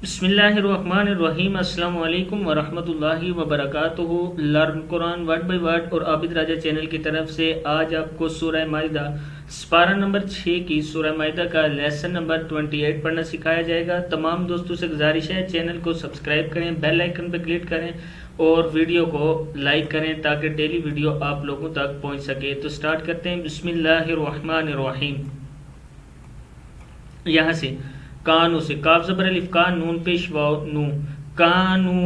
بسم اللہ الرحمن الرحیم۔ السلام علیکم ورحمۃ اللہ وبرکاتہ۔ Learn Quran word by word اور عابد راجہ چینل کی طرف سے آج آپ کو سورہ مائدہ سپارہ نمبر 6 کی سورہ مائدہ کا لیسن نمبر 28 پڑھنا سکھایا جائے گا۔ تمام دوستوں سے گزارش ہے چینل کو سبسکرائب کریں، بیل آئیکن پہ کلک کریں اور ویڈیو کو لائک کریں تاکہ ڈیلی ویڈیو آپ لوگوں تک پہنچ سکے۔ تو سٹارٹ کرتے ہیں۔ بسم اللہ الرحمن الرحیم۔ یہاں سے کانو سے کاف زبر الف کان نون پیش واو نو، کانو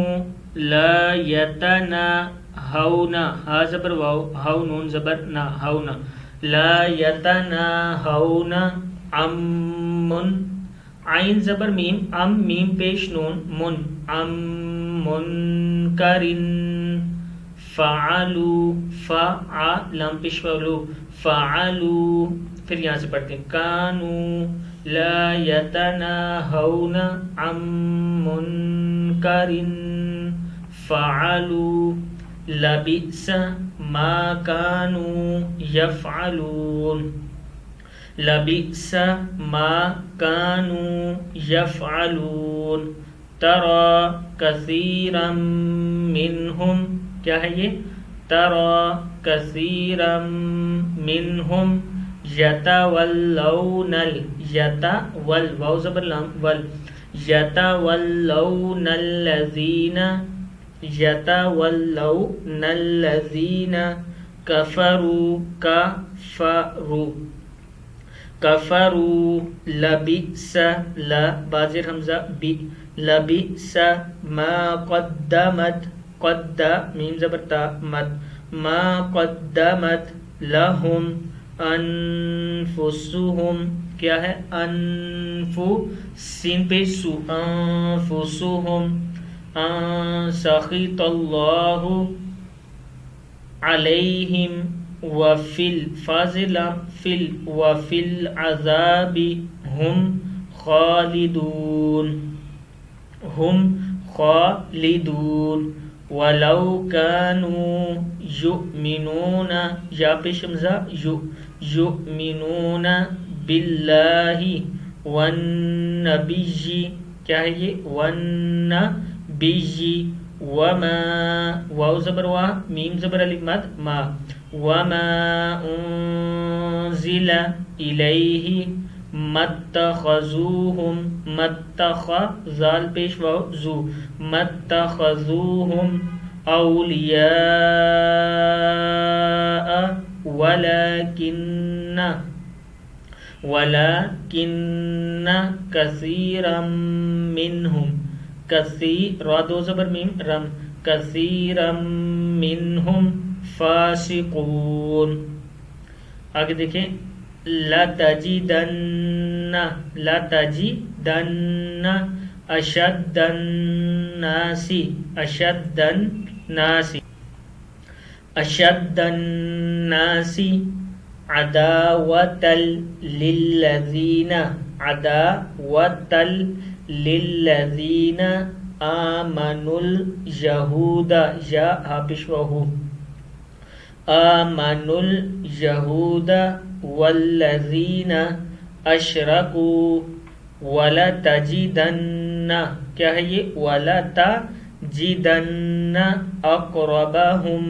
لا یتنا ہونا، ہا زبر واو ہو نون زبر نا ہونا، لا یتنا ہونا، امن عین زبر میم ام میم پیش نون من، ام منکرن، فعلو فع لام پیش واو فعلو، پھر یہاں سے پڑھتے ہیں کانو لا يتناهون عن منكر فعلوا لبئس ما كانوا يفعلون، لبئس ما كانوا يفعلون، ترى كثيرا منهم، کیا ہے یہ؟ ترى كثيرا منهم یتولون یتول واو زبر لام ول، یتولون الذین، یتولون الذین کفروا کفروا کفروا لبئس لا بازر حمزہ بی، لبئس ما قدمت قد میم زبر تا مت، ما قدمت لهم انفسهم، کیا ہے؟ انفو سین پہ سو، انفسهم سخط اللہ علیہم وفل فاضل فل وفی العذاب ہم خالدون، ہم خالدون، ولو كانوا يؤمنون یا پیشمزا یؤمنون باللہ والنبی، کیا ہے یہ؟ والنبی، وما واو زبر وا میم زبر الف مد ما، وما انزل الیہ متخذوہم، زال پیش واو زو، متخذوہم اولیاء ولكن كثيرا منهم، كثير را دو زبر میم رم، كثيرا منهم فاسقون۔ آگے دیکھیں لتجدن اشد الناس، اشد الناس عداوة للذین، عداوة للذین آمنوا اليہود یا پیشواہ آمنوا اليہود والذین اشرکوا ولتجدن، کیا ہے یہ؟ ولتجدن اقربهم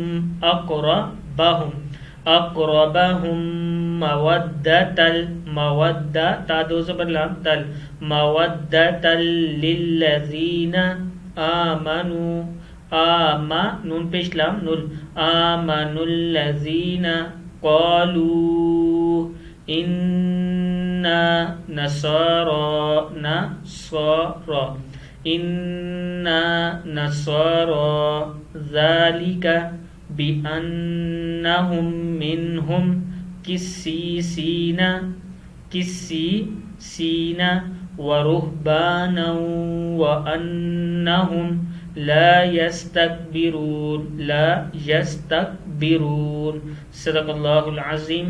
مودة تا دو زبر لام تل، مودة للذین آمنوا نون پیش لام نل، آمنوا الذین قالوا انا نصارى ذلك بأنهم منهم قسيسين ورهبانا وأنهم لا يستكبرون، صدق اللہ العظیم۔